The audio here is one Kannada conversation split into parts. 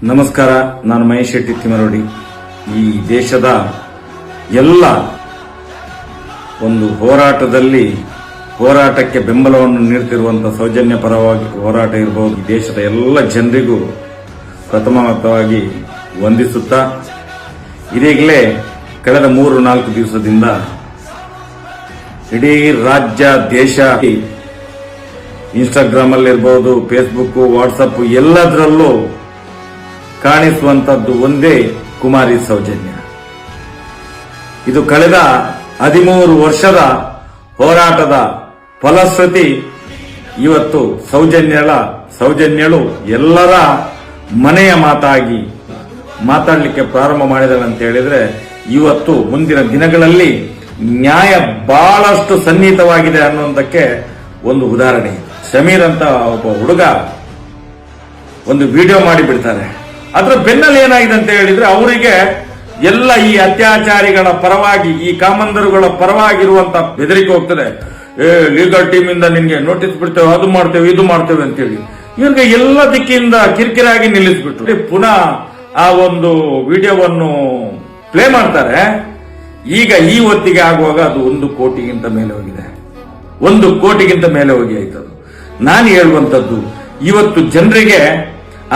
ನಮಸ್ಕಾರ, ನಾನು ಮಹೇಶ್ ಶೆಟ್ಟಿ ತಿಮರೋಡಿ. ಈ ದೇಶದ ಎಲ್ಲ ಒಂದು ಹೋರಾಟಕ್ಕೆ ಬೆಂಬಲವನ್ನು ನೀಡುತ್ತಿರುವಂತಹ ಸೌಜನ್ಯ ಪರವಾಗಿ ಹೋರಾಟ ಇರಬಹುದು. ಈ ದೇಶದ ಎಲ್ಲ ಜನರಿಗೂ ಪ್ರಥಮವಾಗಿ ವಂದಿಸುತ್ತಾ, ಇದೀಗಲೇ ಕಳೆದ 3-4 ದಿವಸದಿಂದ ಇಡೀ ರಾಜ್ಯ ದೇಶ ಇನ್ಸ್ಟಾಗ್ರಾಮ್ ಅಲ್ಲಿರಬಹುದು, ಫೇಸ್ಬುಕ್, ವಾಟ್ಸಪ್ ಎಲ್ಲದರಲ್ಲೂ ಕಾಣಿಸುವಂತದ್ದು ಒಂದೇ ಕುಮಾರಿ ಸೌಜನ್ಯ. ಇದು ಕಳೆದ 13 ವರ್ಷದ ಹೋರಾಟದ ಫಲಶ್ರುತಿ. ಇವತ್ತು ಸೌಜನ್ಯಳು ಎಲ್ಲರ ಮನೆಯ ಮಾತಾಗಿ ಮಾತಾಡಲಿಕ್ಕೆ ಪ್ರಾರಂಭ ಮಾಡಿದಳು ಅಂತ ಹೇಳಿದ್ರೆ, ಇವತ್ತು ಮುಂದಿನ ದಿನಗಳಲ್ಲಿ ನ್ಯಾಯ ಬಹಳಷ್ಟು ಸನ್ನಿಹಿತವಾಗಿದೆ ಅನ್ನುವುದಕ್ಕೆ ಒಂದು ಉದಾಹರಣೆ. ಸಮೀರ್ ಅಂತ ಒಬ್ಬ ಹುಡುಗ ಒಂದು ವಿಡಿಯೋ ಮಾಡಿ ಬಿಡ್ತಾರೆ. ಅದರ ಬೆನ್ನಲ್ಲಿ ಏನಾಗಿದೆ ಅಂತ ಹೇಳಿದ್ರೆ, ಅವರಿಗೆ ಎಲ್ಲ ಈ ಅತ್ಯಾಚಾರಿಗಳ ಪರವಾಗಿ, ಈ ಕಾಮಂದರುಗಳ ಪರವಾಗಿರುವಂತ ಬೆದರಿಕೆ ಹೋಗ್ತದೆ. ಲೀಗಲ್ ಟೀಮ್ ಇಂದ ನಿನ್ಗೆ ನೋಟಿಸ್ ಬಿಡ್ತೇವೆ, ಅದು ಮಾಡ್ತೇವೆ, ಇದು ಮಾಡ್ತೇವೆ ಅಂತೇಳಿ ಇವ್ರಿಗೆ ಎಲ್ಲ ದಿಕ್ಕಿಂದ ಕಿರಿಕಿರಾಗಿ ನಿಲ್ಲಿಸ್ಬಿಟ್ಟು ಪುನಃ ಆ ಒಂದು ವಿಡಿಯೋವನ್ನು ಪ್ಲೇ ಮಾಡ್ತಾರೆ. ಈಗ ಈ ಹೊತ್ತಿಗೆ ಆಗುವಾಗ ಅದು 1 ಕೋಟಿಗಿಂತ ಮೇಲೆ ಹೋಗಿದೆ. 1 ಕೋಟಿಗಿಂತ ಮೇಲೆ ಹೋಗಿ ಆಯ್ತದು. ನಾನು ಹೇಳುವಂತದ್ದು, ಇವತ್ತು ಜನರಿಗೆ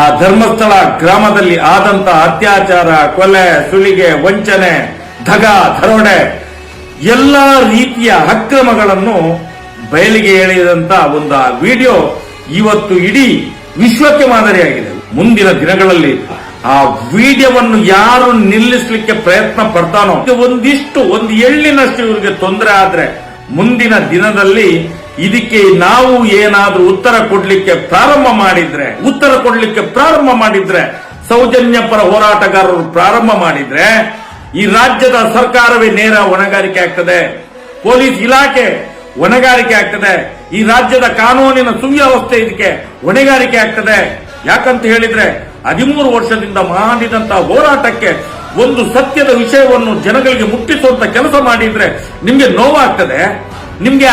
ಆ ಧರ್ಮಸ್ಥಳ ಗ್ರಾಮದಲ್ಲಿ ಆದಂತ ಅತ್ಯಾಚಾರ, ಕೊಲೆ, ಸುಲಿಗೆ, ವಂಚನೆ, ದರೋಡೆ ಎಲ್ಲ ರೀತಿಯ ಅಕ್ರಮಗಳನ್ನು ಬಯಲಿಗೆ ಎಳೆದಂತ ಒಂದು ಆ ವಿಡಿಯೋ ಇವತ್ತು ಇಡೀ ವಿಶ್ವಕ್ಕೆ ಮಾದರಿಯಾಗಿದೆ. ಮುಂದಿನ ದಿನಗಳಲ್ಲಿ ಆ ವಿಡಿಯೋವನ್ನು ಯಾರು ನಿಲ್ಲಿಸಲಿಕ್ಕೆ ಪ್ರಯತ್ನ ಪಡ್ತಾನೋ, ಒಂದು ಎಳ್ಳಿನಷ್ಟು ಇವರಿಗೆ ತೊಂದರೆ ಆದ್ರೆ ಮುಂದಿನ ದಿನದಲ್ಲಿ ಇದಕ್ಕೆ ನಾವು ಏನಾದ್ರೂ ಉತ್ತರ ಕೊಡ್ಲಿಕ್ಕೆ ಪ್ರಾರಂಭ ಮಾಡಿದ್ರೆ ಸೌಜನ್ಯ ಪರ ಹೋರಾಟಗಾರರು ಪ್ರಾರಂಭ ಮಾಡಿದ್ರೆ ಈ ರಾಜ್ಯದ ಸರ್ಕಾರವೇ ನೇರ ಹೊಣೆಗಾರಿಕೆ ಆಗ್ತದೆ, ಪೊಲೀಸ್ ಇಲಾಖೆ ಹೊಣೆಗಾರಿಕೆ ಆಗ್ತದೆ, ಈ ರಾಜ್ಯದ ಕಾನೂನಿನ ಸುವ್ಯವಸ್ಥೆ ಇದಕ್ಕೆ ಹೊಣೆಗಾರಿಕೆ ಆಗ್ತದೆ. ಯಾಕಂತ ಹೇಳಿದ್ರೆ 13 ವರ್ಷದಿಂದ ಮಾಡಿದಂತಹ ಹೋರಾಟಕ್ಕೆ ಒಂದು ಸತ್ಯದ ವಿಷಯವನ್ನು ಜನಗಳಿಗೆ ಮುಟ್ಟಿಸುವಂತ ಕೆಲಸ ಮಾಡಿದ್ರೆ ನಿಮ್ಗೆ ನೋವಾಗ್ತದೆ. ನಿಮ್ಗೆ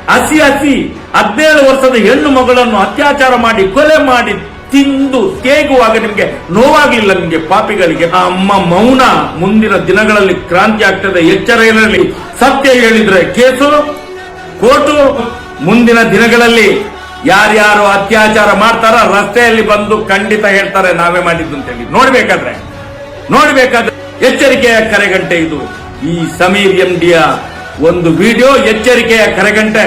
ಹಸಿ 17 ವರ್ಷದ ಹೆಣ್ಣು ಮಗಳನ್ನು ಅತ್ಯಾಚಾರ ಮಾಡಿ, ಕೊಲೆ ಮಾಡಿ, ತಿಂದು ತೇಗುವಾಗ ನಿಮ್ಗೆ ನೋವಾಗ್ಲಿಲ್ಲ? ನಿಮ್ಗೆ ಪಾಪಿಗಳಿಗೆ ಅಮ್ಮ ಮೌನ ಮುಂದಿನ ದಿನಗಳಲ್ಲಿ ಕ್ರಾಂತಿ ಆಗ್ತದೆ. ಎಚ್ಚರ ಇರಲಿ. ಸತ್ಯ ಹೇಳಿದ್ರೆ ಕೇಸು, ಕೋರ್ಟು. ಮುಂದಿನ ದಿನಗಳಲ್ಲಿ ಯಾರ್ಯಾರು ಅತ್ಯಾಚಾರ ಮಾಡ್ತಾರ ರಸ್ತೆಯಲ್ಲಿ ಬಂದು ಖಂಡಿತ ಹೇಳ್ತಾರೆ ನಾವೇ ಮಾಡಿದ್ದು ಅಂತ ಹೇಳಿ. ನೋಡ್ಬೇಕಾದ್ರೆ ಎಚ್ಚರಿಕೆಯ ಕರೆಗಂಟೆ ಇದು. ಈ ಸಮೀರ್ MD ಒಂದು ವಿಡಿಯೋ ಎಚ್ಚರಿಕೆಯ ಕರೆಗಂಟೆ.